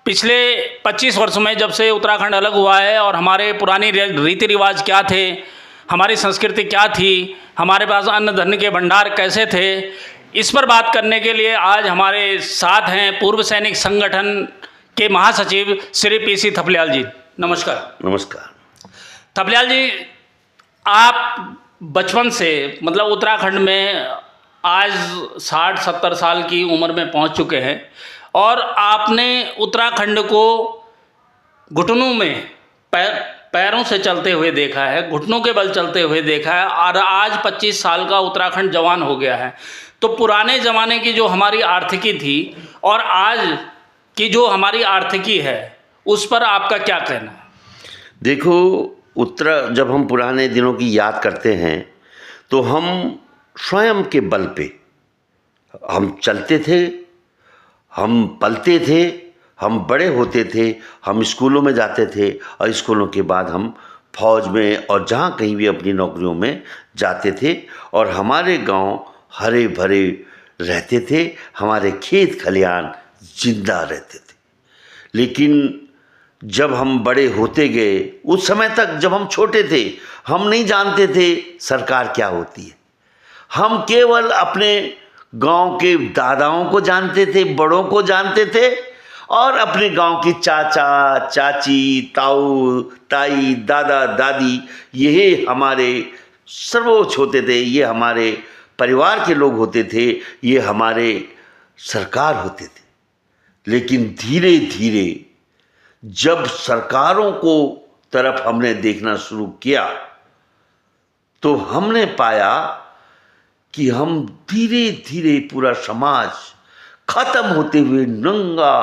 पिछले 25 वर्ष में जब से उत्तराखंड अलग हुआ है और हमारे पुरानी रीति रिवाज क्या थे, हमारी संस्कृति क्या थी, हमारे पास अन्न धन के भंडार कैसे थे, इस पर बात करने के लिए आज हमारे साथ हैं पूर्व सैनिक संगठन के महासचिव श्री पीसी थपलियाल जी। नमस्कार। नमस्कार। थपलियाल जी, आप बचपन से मतलब उत्तराखंड में आज 60-70 साल की उम्र में पहुंच चुके हैं और आपने उत्तराखंड को घुटनों में पैरों से चलते हुए देखा है, घुटनों के बल चलते हुए देखा है और आज 25 साल का उत्तराखंड जवान हो गया है। तो पुराने ज़माने की जो हमारी आर्थिकी थी और आज की जो हमारी आर्थिकी है, उस पर आपका क्या कहना है? देखो, जब हम पुराने दिनों की याद करते हैं तो हम स्वयं के बल पे हम चलते थे, हम पलते थे, हम बड़े होते थे, हम स्कूलों में जाते थे और स्कूलों के बाद हम फौज में और जहाँ कहीं भी अपनी नौकरियों में जाते थे और हमारे गांव हरे भरे रहते थे, हमारे खेत खलिहान जिंदा रहते थे। लेकिन जब हम बड़े होते गए, उस समय तक जब हम छोटे थे, हम नहीं जानते थे सरकार क्या होती है। हम केवल अपने गांव के दादाओं को जानते थे, बड़ों को जानते थे और अपने गांव की चाचा चाची, ताऊ ताई, दादा दादी, यही हमारे सर्वोच्च होते थे, ये हमारे परिवार के लोग होते थे, ये हमारे सरकार होते थे। लेकिन धीरे धीरे जब सरकारों को तरफ हमने देखना शुरू किया तो हमने पाया कि हम धीरे धीरे पूरा समाज खत्म होते हुए नंगा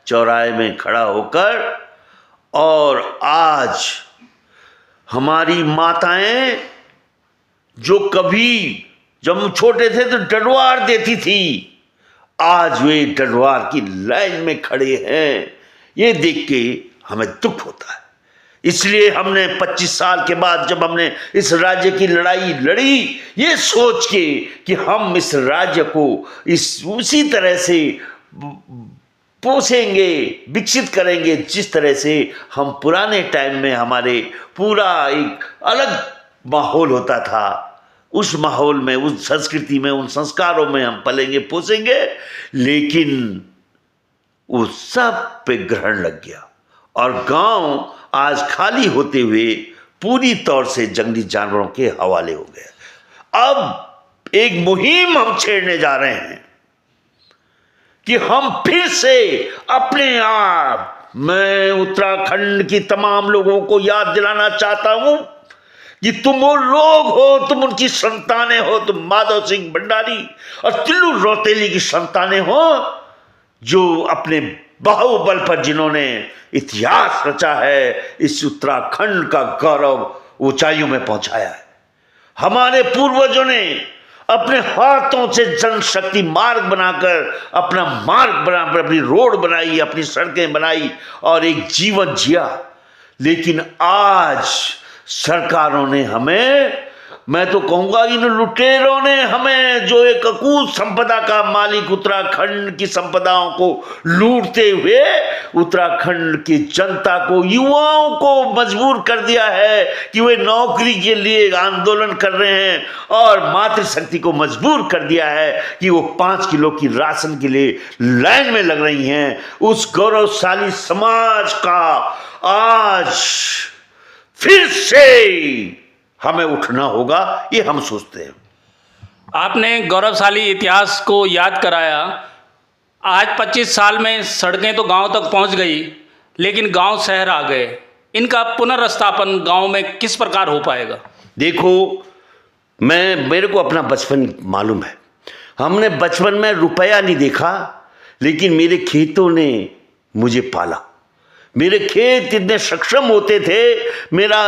चौराहे में खड़ा होकर, और आज हमारी माताएं जो कभी जब हम छोटे थे तो डडवार देती थी, आज वे डडवार की लाइन में खड़े हैं। ये देख के हमें दुख होता है। इसलिए हमने 25 साल के बाद जब हमने इस राज्य की लड़ाई लड़ी, ये सोच के कि हम इस राज्य को उसी तरह से पोसेंगे, विकसित करेंगे जिस तरह से हम पुराने टाइम में हमारे पूरा एक अलग माहौल होता था। उस माहौल में, उस संस्कृति में, उन संस्कारों में हम पलेंगे, पोसेंगे। लेकिन वो सब पे ग्रहण लग गया और गांव आज खाली होते हुए पूरी तौर से जंगली जानवरों के हवाले हो गया। अब एक मुहिम हम छेड़ने जा रहे हैं कि हम फिर से अपने आप, मैं उत्तराखंड की तमाम लोगों को याद दिलाना चाहता हूं कि तुम वो लोग हो, तुम उनकी संतानें हो, तुम माधव सिंह भंडारी और तिल्लू रौतेली की संतानें हो, जो अपने बाहुबल पर जिन्होंने इतिहास रचा है, इस उत्तराखंड का गौरव ऊंचाइयों में पहुंचाया है। हमारे पूर्वजों ने अपने हाथों से जनशक्ति मार्ग बनाकर, अपना मार्ग बनाकर अपनी रोड बनाई, अपनी सड़कें बनाई और एक जीवन जिया। लेकिन आज सरकारों ने हमें, मैं तो कहूंगा इन लुटेरों ने हमें, जो एक अकूत संपदा का मालिक उत्तराखंड की संपदाओं को लूटते हुए उत्तराखंड की जनता को, युवाओं को मजबूर कर दिया है कि वे नौकरी के लिए आंदोलन कर रहे हैं और मातृशक्ति को मजबूर कर दिया है कि वो 5 किलो की राशन के लिए लाइन में लग रही हैं। उस गौरवशाली समाज का आज फिर से हमें उठना होगा, ये हम सोचते हैं। आपने गौरवशाली इतिहास को याद कराया। आज 25 साल में सड़कें तो गांव तक पहुंच गई, लेकिन गांव शहर आ गए। इनका पुनर्स्थापन गांव में किस प्रकार हो पाएगा? देखो, मेरे को अपना बचपन मालूम है। हमने बचपन में रुपया नहीं देखा, लेकिन मेरे खेतों ने मुझे पाला। मेरे खेत इतने सक्षम होते थे मेरा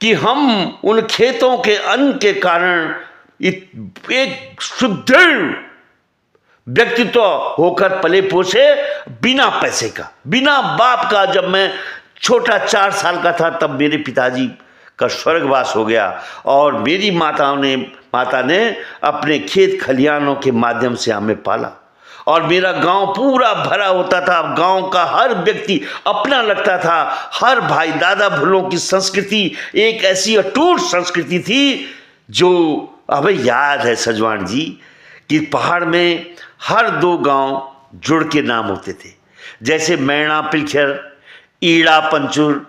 कि हम उन खेतों के अन्न के कारण एक सुदृढ़ व्यक्तित्व होकर पले पोसे, बिना पैसे का, बिना बाप का। जब मैं छोटा 4 साल का था तब मेरे पिताजी का स्वर्गवास हो गया और मेरी माता ने अपने खेत खलिहानों के माध्यम से हमें पाला और मेरा गांव पूरा भरा होता था। गांव का हर व्यक्ति अपना लगता था। हर भाई दादा भुल्लों की संस्कृति एक ऐसी अटूट संस्कृति थी जो हमें याद है सजवान जी कि पहाड़ में हर 2 गांव जुड़ के नाम होते थे, जैसे मैणा पिलखर, ईड़ा पंचुर,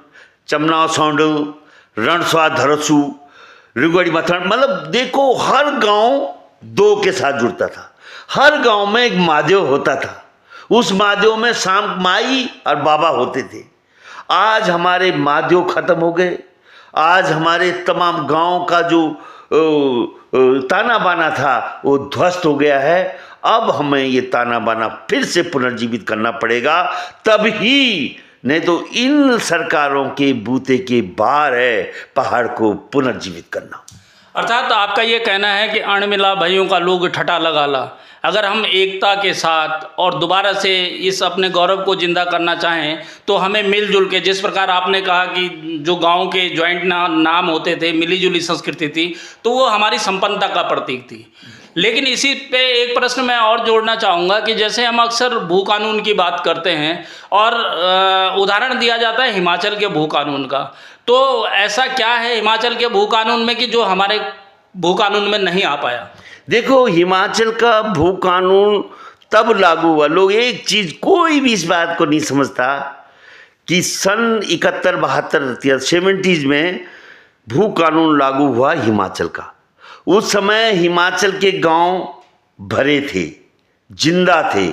चमनाव सौंडू, रणस्वा धरसू, रिगड़ी मथन, मतलब देखो हर गांव 2 के साथ जुड़ता था। हर गांव में एक महादेव होता था। उस महादेव में शाम माई और बाबा होते थे। आज हमारे महादेव खत्म हो गए। आज हमारे तमाम गांव का जो ताना बाना था वो ध्वस्त हो गया है। अब हमें ये ताना बाना फिर से पुनर्जीवित करना पड़ेगा, तभी, नहीं तो इन सरकारों के बूते के बाहर है पहाड़ को पुनर्जीवित करना। अर्थात आपका ये कहना है कि अण मिला भाइयों का लोग ठटा लगा ला। अगर हम एकता के साथ और दोबारा से इस अपने गौरव को जिंदा करना चाहें तो हमें मिलजुल के, जिस प्रकार आपने कहा कि जो गांव के जॉइंट नाम होते थे, मिलीजुली संस्कृति थी, तो वो हमारी संपन्नता का प्रतीक थी। लेकिन इसी पे एक प्रश्न मैं और जोड़ना चाहूँगा कि जैसे हम अक्सर भू कानून की बात करते हैं और उदाहरण दिया जाता है हिमाचल के भू कानून का, तो ऐसा क्या है हिमाचल के भू कानून में कि जो हमारे भू कानून में नहीं आ पाया? देखो, हिमाचल का भू कानून तब लागू हुआ। लोग एक चीज़, कोई भी इस बात को नहीं समझता कि सन 71-72 या 70s में भू कानून लागू हुआ हिमाचल का। उस समय हिमाचल के गांव भरे थे, जिंदा थे,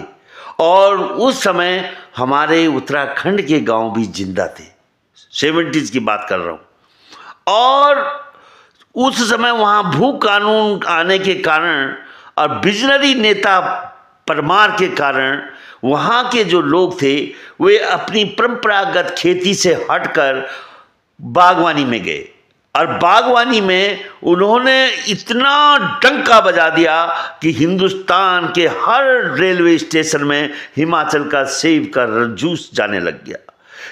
और उस समय हमारे उत्तराखंड के गांव भी जिंदा थे। 70s की बात कर रहा हूँ। और उस समय वहाँ भू कानून आने के कारण और विजनरी नेता परमार के कारण वहाँ के जो लोग थे वे अपनी परंपरागत खेती से हटकर बागवानी में गए, और बागवानी में उन्होंने इतना डंका बजा दिया कि हिंदुस्तान के हर रेलवे स्टेशन में हिमाचल का सेब का जूस जाने लग गया।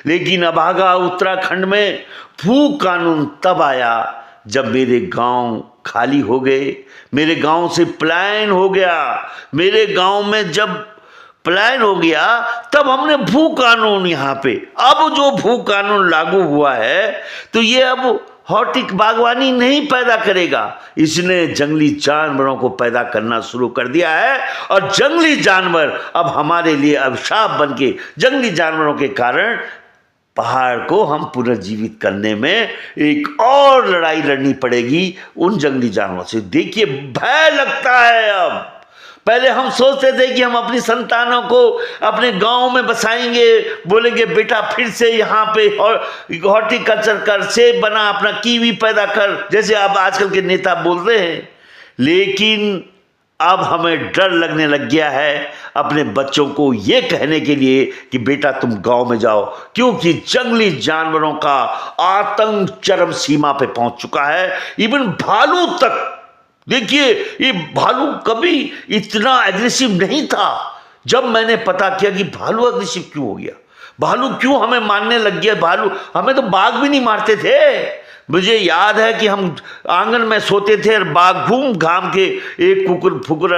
लेकिन अभागा उत्तराखंड में भू कानून तब आया जब मेरे गांव खाली हो गए, मेरे गांव से पलायन हो गया। मेरे गांव में जब पलायन हो गया तब हमने भू कानून यहाँ पे, अब जो भू कानून लागू हुआ है तो ये अब हॉर्टिक बागवानी नहीं पैदा करेगा, इसने जंगली जानवरों को पैदा करना शुरू कर दिया है। और जंगली जानवर अब हमारे लिए अभिशाप बन के, जंगली जानवरों के कारण पहाड़ को हम पुनर्जीवित करने में एक और लड़ाई लड़नी पड़ेगी उन जंगली जानवरों से। देखिए, भय लगता है। अब पहले हम सोचते थे कि हम अपनी संतानों को अपने गांव में बसाएंगे, बोलेंगे बेटा फिर से यहाँ पे हॉर्टिकल्चर कर, सेब बना, अपना कीवी पैदा कर, जैसे अब आजकल के नेता बोल रहे हैं। लेकिन अब हमें डर लगने लग गया है अपने बच्चों को ये कहने के लिए कि बेटा तुम गांव में जाओ, क्योंकि जंगली जानवरों का आतंक चरम सीमा पे पहुंच चुका है। इवन भालू तक, देखिए, ये भालू कभी इतना एग्रेसिव नहीं था। जब मैंने पता किया कि भालू एग्रेसिव क्यों हो गया, भालू क्यों हमें मारने लग गया, भालू हमें तो बाघ भी नहीं मारते थे। मुझे याद है कि हम आंगन में सोते थे और बाघ घूम घाम के एक कुकुर फुकुर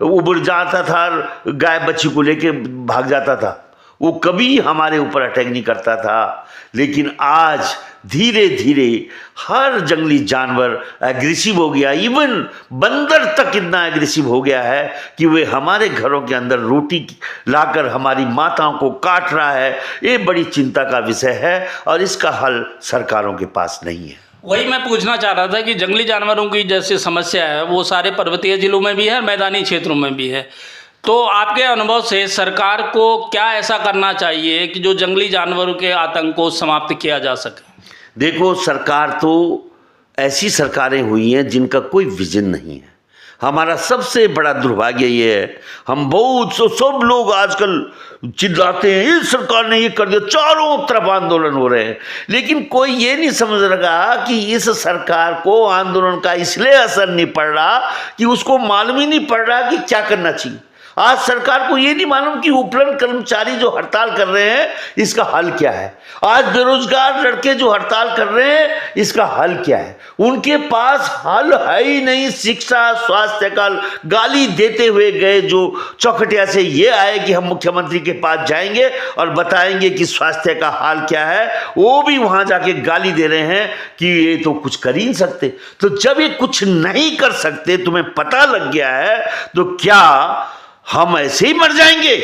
उबड़ जाता था और गाय बच्ची को लेके भाग जाता था। वो कभी हमारे ऊपर अटैक नहीं करता था। लेकिन आज धीरे धीरे हर जंगली जानवर एग्रेसिव हो गया। इवन बंदर तक इतना एग्रेसिव हो गया है कि वे हमारे घरों के अंदर रोटी लाकर हमारी माताओं को काट रहा है। ये बड़ी चिंता का विषय है और इसका हल सरकारों के पास नहीं है। वही मैं पूछना चाह रहा था कि जंगली जानवरों की जैसे समस्या है वो सारे पर्वतीय जिलों में भी है, मैदानी क्षेत्रों में भी है। तो आपके अनुभव से सरकार को क्या ऐसा करना चाहिए कि जो जंगली जानवरों के आतंक को समाप्त किया जा सके? देखो, सरकार तो ऐसी सरकारें हुई हैं जिनका कोई विजन नहीं है। हमारा सबसे बड़ा दुर्भाग्य ये है, हम सब लोग आजकल चिल्लाते हैं इस सरकार ने ये कर दिया, चारों तरफ आंदोलन हो रहे हैं, लेकिन कोई ये नहीं समझ रहा कि इस सरकार को आंदोलन का इसलिए असर नहीं पड़ रहा कि उसको मालूम ही नहीं पड़ रहा कि क्या करना चाहिए। आज सरकार को ये नहीं मालूम कि उपलब्ध कर्मचारी जो हड़ताल कर रहे हैं इसका हल क्या है। आज बेरोजगार लड़के जो हड़ताल कर रहे हैं इसका हल क्या है। उनके पास हल है ही नहीं। शिक्षा स्वास्थ्य का गाली देते हुए गए जो चौखटिया से ये आए कि हम मुख्यमंत्री के पास जाएंगे और बताएंगे कि स्वास्थ्य का हाल क्या है, वो भी वहां जाके गाली दे रहे हैं कि ये तो कुछ कर ही नहीं सकते। तो जब ये कुछ नहीं कर सकते, तुम्हें पता लग गया है, तो क्या हम ऐसे ही मर जाएंगे?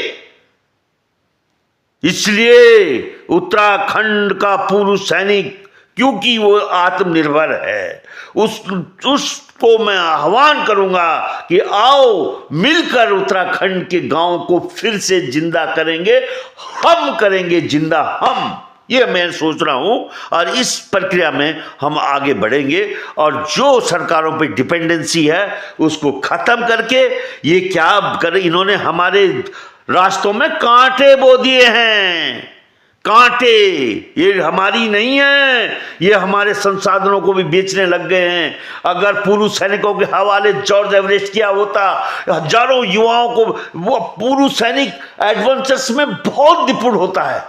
इसलिए उत्तराखंड का पूर्व सैनिक, क्योंकि वो आत्मनिर्भर है, उसको मैं आह्वान करूंगा कि आओ मिलकर उत्तराखंड के गांव को फिर से जिंदा करेंगे। हम करेंगे जिंदा हम, ये मैं सोच रहा हूं। और इस प्रक्रिया में हम आगे बढ़ेंगे और जो सरकारों पे डिपेंडेंसी है उसको खत्म करके, ये क्या कर, इन्होंने हमारे रास्तों में कांटे बो दिए हैं। कांटे ये हमारी नहीं है, ये हमारे संसाधनों को भी बेचने लग गए हैं। अगर पूर्व सैनिकों के हवाले जॉर्ज एवरेस्ट किया होता, हजारों युवाओं को, वो पूर्व सैनिक एडवेंचर्स में बहुत निपुण होता है,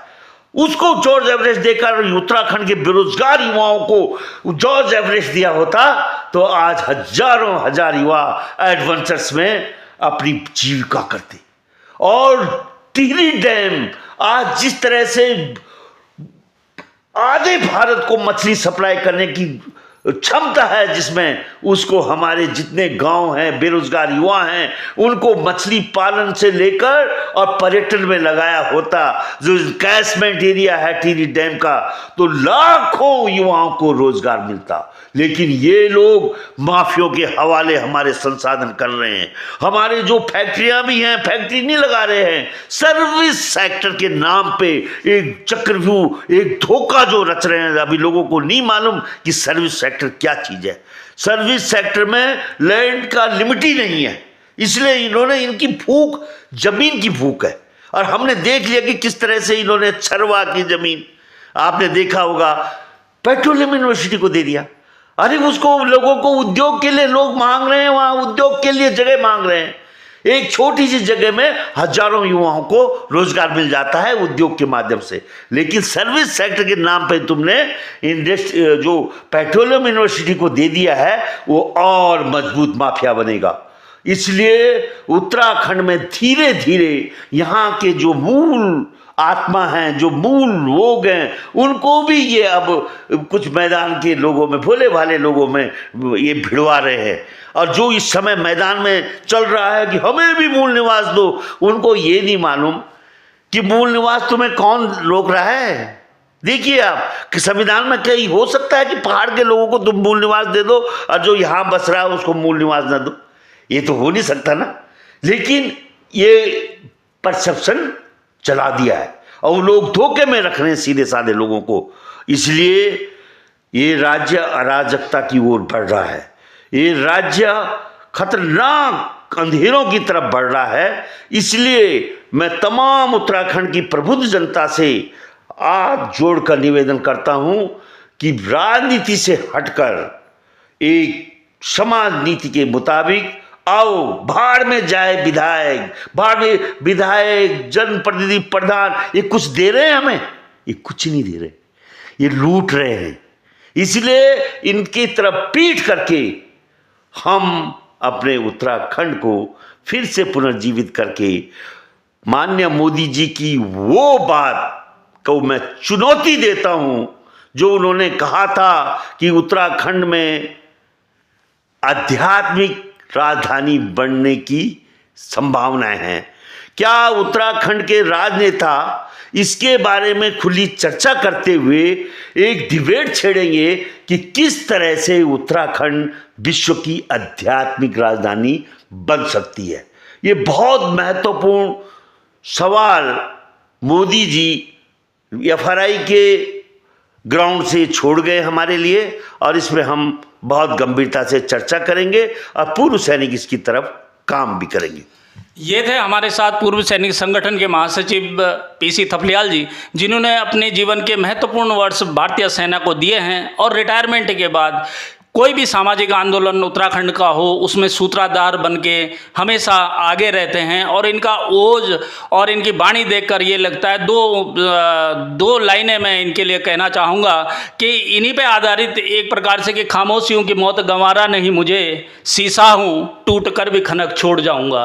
उसको जॉर्ज एवरेस्ट देकर उत्तराखंड के बेरोजगार युवाओं को जॉर्ज एवरेस्ट दिया होता तो आज हजारों हजार युवा एडवेंचर्स में अपनी जीविका करते। और टिहरी डैम आज जिस तरह से आधे भारत को मछली सप्लाई करने की क्षमता है, जिसमें उसको हमारे जितने गांव हैं, बेरोजगार युवा हैं, उनको मछली पालन से लेकर और पर्यटन में लगाया होता, जो कैचमेंट एरिया है टिहरी डैम का, तो लाखों युवाओं को रोजगार मिलता। लेकिन ये लोग माफियों के हवाले हमारे संसाधन कर रहे हैं। हमारे जो फैक्ट्रियां भी हैं, फैक्ट्री नहीं लगा रहे हैं, सर्विस सेक्टर के नाम पे एक चक्रव्यूह, एक धोखा जो रच रहे हैं। अभी लोगों को नहीं मालूम कि सर्विस सेक्टर क्या चीज है। सर्विस सेक्टर में लैंड का लिमिट ही नहीं है, इसलिए इन्होंने, इनकी भूख जमीन की भूख है। और हमने देख लिया कि किस तरह से इन्होंने छरवा की जमीन, आपने देखा होगा, पेट्रोलियम यूनिवर्सिटी को दे दिया। अरे उसको लोगों को उद्योग के लिए लोग मांग रहे हैं, वहां उद्योग के लिए जगह मांग रहे हैं। एक छोटी सी जगह में हजारों युवाओं को रोजगार मिल जाता है उद्योग के माध्यम से। लेकिन सर्विस सेक्टर के नाम पे तुमने जो पेट्रोलियम यूनिवर्सिटी को दे दिया है, वो और मजबूत माफिया बनेगा। इसलिए उत्तराखंड में धीरे धीरे यहाँ के जो मूल आत्मा हैं, जो मूल लोग हैं, उनको भी ये अब कुछ मैदान के लोगों में, भोले भाले लोगों में ये भिड़वा रहे हैं। और जो इस समय मैदान में चल रहा है कि हमें भी मूल निवास दो, उनको ये नहीं मालूम कि मूल निवास तुम्हें कौन रोक रहा है। देखिए आप कि संविधान में कहीं हो सकता है कि पहाड़ के लोगों को तुम मूल निवास दे दो और जो यहाँ बस रहा है उसको मूल निवास न दो? ये तो हो नहीं सकता ना। लेकिन ये परसेप्शन चला दिया है और लोग धोखे में रख रहे हैं सीधे साधे लोगों को। इसलिए ये राज्य अराजकता की ओर बढ़ रहा है, ये राज्य खतरनाक अंधेरों की तरफ बढ़ रहा है। इसलिए मैं तमाम उत्तराखंड की प्रबुद्ध जनता से हाथ जोड़कर निवेदन करता हूं कि राजनीति से हटकर एक समाज नीति के मुताबिक आओ, भाड़ में जाए विधायक, भाड़ में विधायक, जनप्रतिनिधि, प्रधान, ये कुछ दे रहे हैं हमें? ये कुछ नहीं दे रहे, ये लूट रहे हैं। इसलिए इनकी तरफ पीठ करके हम अपने उत्तराखंड को फिर से पुनर्जीवित करके माननीय मोदी जी की वो बात को मैं चुनौती देता हूं जो उन्होंने कहा था कि उत्तराखंड में आध्यात्मिक राजधानी बनने की संभावनाएं हैं। क्या उत्तराखंड के राजनेता इसके बारे में खुली चर्चा करते हुए एक डिबेट छेड़ेंगे कि किस तरह से उत्तराखंड विश्व की आध्यात्मिक राजधानी बन सकती है? ये बहुत महत्वपूर्ण सवाल मोदी जी एफआरआई के ग्राउंड से छोड़ गए हमारे लिए, और इसमें हम बहुत गंभीरता से चर्चा करेंगे और पूर्व सैनिक इसकी तरफ काम भी करेंगे। ये थे हमारे साथ पूर्व सैनिक संगठन के महासचिव पीसी थपलियाल जी, जिन्होंने अपने जीवन के महत्वपूर्ण वर्ष भारतीय सेना को दिए हैं और रिटायरमेंट के बाद कोई भी सामाजिक आंदोलन उत्तराखंड का हो उसमें सूत्रधार बन के हमेशा आगे रहते हैं। और इनका ओज और इनकी वाणी देखकर ये लगता है, दो लाइनें मैं इनके लिए कहना चाहूँगा कि इन्हीं पे आधारित एक प्रकार से कि खामोशियों की मौत गंवारा नहीं मुझे, शीशा हूँ टूट कर भी खनक छोड़ जाऊँगा।